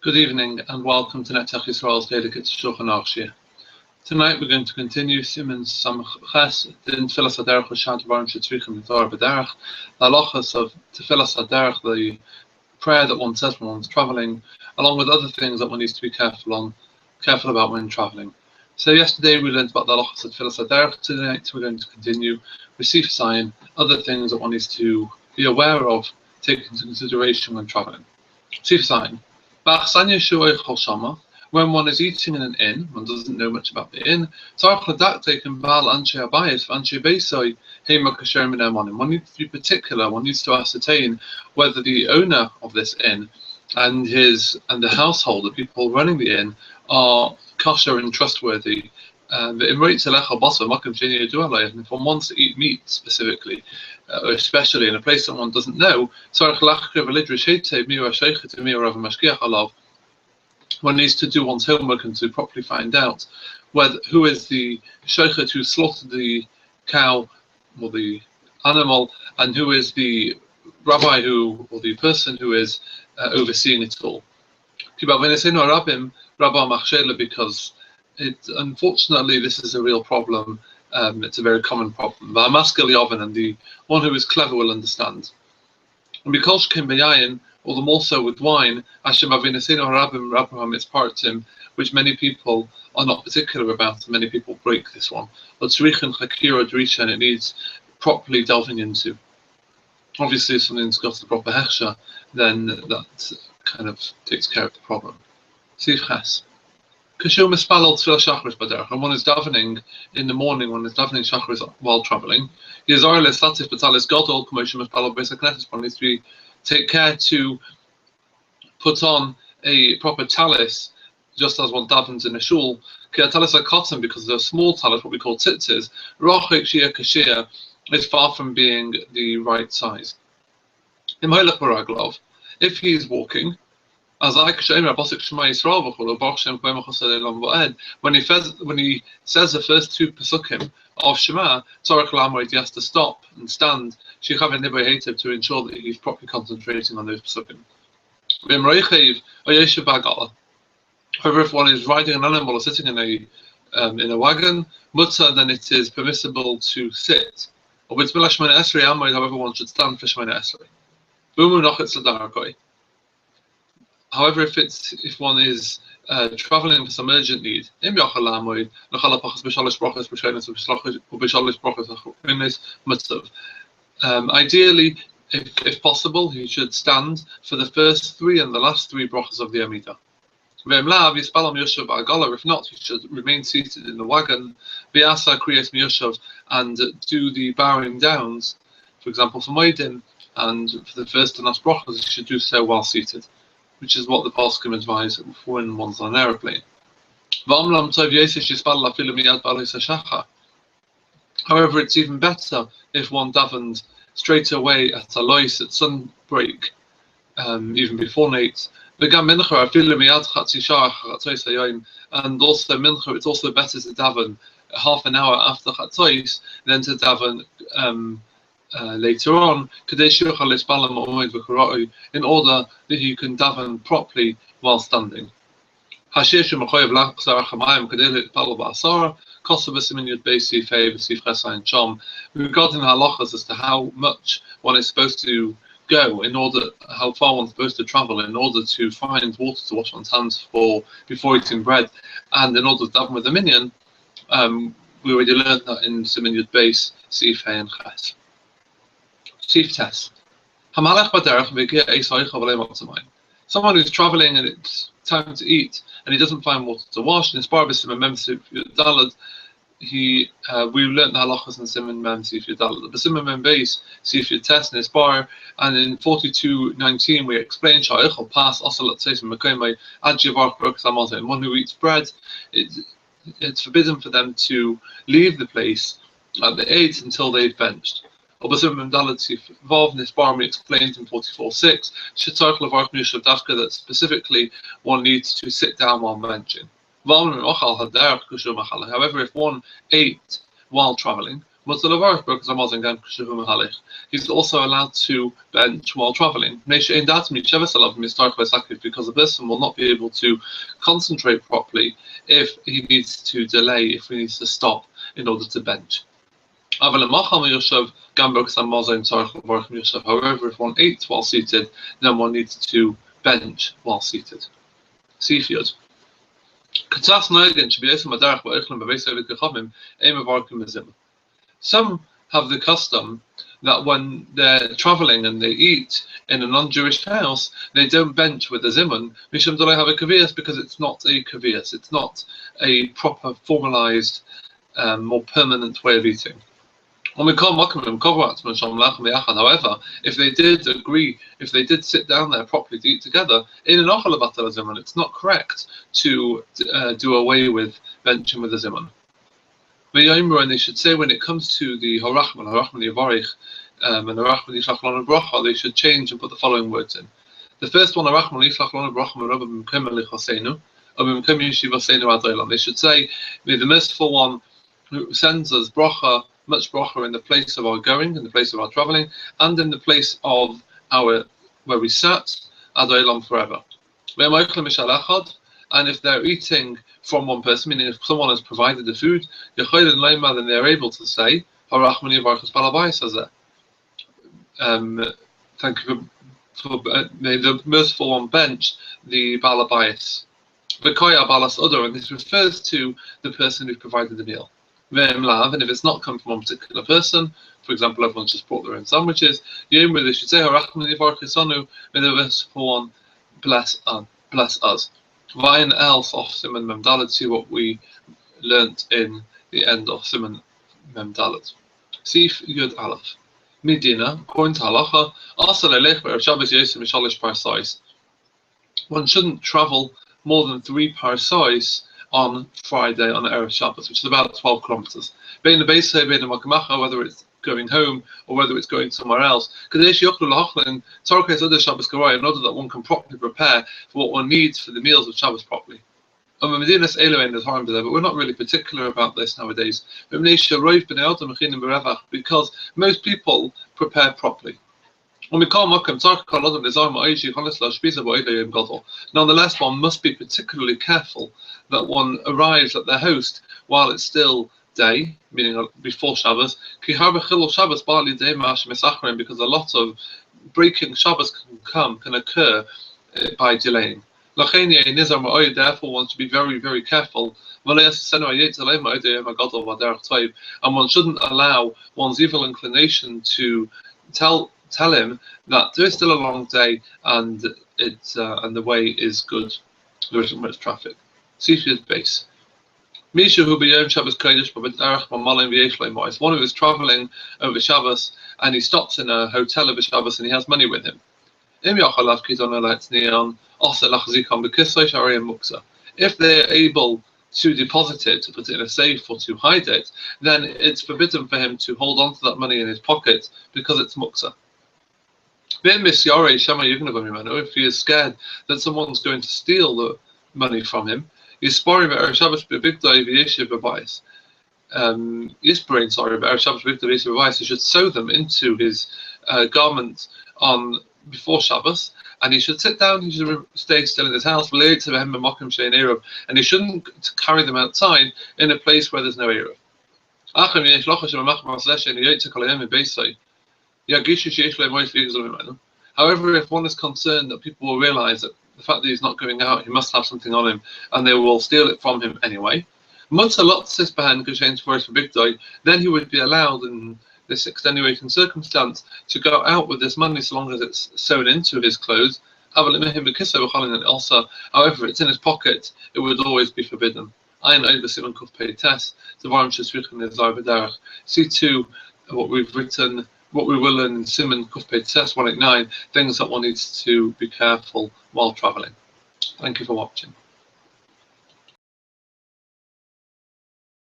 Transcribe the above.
Good evening and welcome to Netzach Yisrael's daily Kitzur Shulchan Aruch. Tonight we're going to continue Siman Ches in Tfilas Haderech Shad Varim Shetzrichim Mitzvah B'derech, the halachas of Tfilas Haderech, the prayer that one says when one's traveling, along with other things that one needs to be careful about when traveling. So yesterday we learned about the halachas of Tfilas Haderech. Tonight we're going to continue with Sif Sign, other things that one needs to be aware of, take into consideration when traveling. Sif Sign. When one is eating in an inn, one doesn't know much about the inn. One needs to be particular. One needs to ascertain whether the owner of this inn and the household, the people running the inn, are kosher and trustworthy. And if one wants to eat meat specifically, especially in a place that one doesn't know, one needs to do one's homework and to properly find out who is the shochet who slaughtered the cow or the animal, and who is the rabbi or the person who is overseeing it all. Because unfortunately, this is a real problem. It's a very common problem. And the one who is clever will understand. And because all the more so with wine, it's part which many people are not particular about, and many people break this one. And it needs properly delving into. Obviously, if something's got the proper hechsher, then that kind of takes care of the problem. Sif Ches. And one is davening in the morning, one is davening shachris while traveling. One needs to take care to put on a proper talis, just as one davens in a shul. Talis are cotton because they're small talis, what we call tzitzis. Is far from being the right size. If he is walking, when he says the first two pesukim of Shema, he has to stop and stand to ensure that he's properly concentrating on those pesukim. However, if one is riding an animal or sitting in a wagon, then it is permissible to sit. However, one should stand for Shemona Esrei. However, if one is traveling for some urgent need, ideally, if possible, he should stand for the first three and the last three brachas of the Amidah. If not, he should remain seated in the wagon, and do the bowing downs, for example, for Moedim, and for the first and last brachas, he should do so while seated, which is what the Poskim advise for when one's on an aeroplane. However, it's even better if one davens straight away at alois at sunbreak, even before night. And also mincha, it's also better to daven half an hour after chatzos than to daven later on, in order that you can daven properly while standing. Regarding halachas as to how much one is supposed to go, how far one's supposed to travel in order to find water to wash one's hands before eating bread, and in order to daven with a minyan, we already learned that in Siman Yud Beis, Sif Hey and Ches. Sif Tes. Someone who's traveling and it's time to eat and he doesn't find water to wash, and it's bar b'siman mem sif yudalad. We learned the halachas in Siman mem sif yudalad. The Siman mem beis sif yutes and bar, and in 42:19 we explain sha'ich pass asalat seisem mekomay ad yivarch baruch samazeh. One who eats bread, it's forbidden for them to leave the place at the eight until they've benched. We explained in 44:6 that specifically one needs to sit down while benching. However, if one ate while traveling, He's also allowed to bench while traveling, because a person will not be able to concentrate properly if he needs to delay, if he needs to stop in order to bench. However, if one eats while seated, then one needs to bench while seated. Seafield. Some have the custom that when they're traveling and they eat in a non-Jewish house, they don't bench with a Siman, Mishum do they have a kavias, because it's not a kavias, it's not a proper formalized, more permanent way of eating. However, if they did agree, if they did sit down there properly to eat together, it's not correct to do away with benching with a Siman. And they should say, when it comes to the Harachman Yavarich, and Harachman Yishlach Lanu Bracha, they should change and put the following words in. The first one, Harachman Yishlach Lanu Bracha Merabah B'Mkem Elichosenu, or B'Mkem Yeshivosenu Ad Olam. They should say, may the merciful one who sends us bracha, much bracha in the place of our going, in the place of our traveling, and in the place of our where we sat, Ad Olam forever. And if they're eating from one person, meaning if someone has provided the food, then they're able to say, thank you for may the merciful one bench the balabayas. And this refers to the person who provided the meal. And if it's not come from one particular person, for example, everyone's just brought their own sandwiches, they should say, may the merciful one bless us. Vayin else of Siman Mem Dalet, see what we learnt in the end of Siman Mem Dalet. Sif Yud Aleph. Medina, according to Halacha, one shouldn't travel more than 3 parsais on Friday on Erev Shabbos, which is about 12 kilometers. Whether it's going home or whether it's going somewhere else, in order that one can properly prepare for what one needs for the meals of Shabbos properly. But we're not really particular about this nowadays, because most people prepare properly. Nonetheless, one must be particularly careful that one arrives at their host while it's still day, meaning before Shabbos, because a lot of breaking Shabbos can occur by delaying. Therefore, one should be very, very careful. And one shouldn't allow one's evil inclination to tell him that there is still a long day and the way is good. There isn't much traffic. Seafield base. One who is traveling over Shabbos and he stops in a hotel over Shabbos and he has money with him. If they're able to deposit it, to put it in a safe or to hide it, then it's forbidden for him to hold on to that money in his pocket because it's muksa. If he is scared that someone's going to steal the money from him, he should sow them into his garment on before Shabbos, and he should sit down, he should stay still in his house, and he shouldn't carry them outside in a place where there's no Eruv. However, if one is concerned that people will realize that the fact that he's not going out, he must have something on him, and they will steal it from him anyway, then he would be allowed in this extenuating circumstance to go out with this money so long as it's sewn into his clothes. Also, however, it's in his pocket, it would always be forbidden. See too what we've written, what we will learn in Siman Kufpei Tes 189, things that one needs to be careful while traveling. Thank you for watching.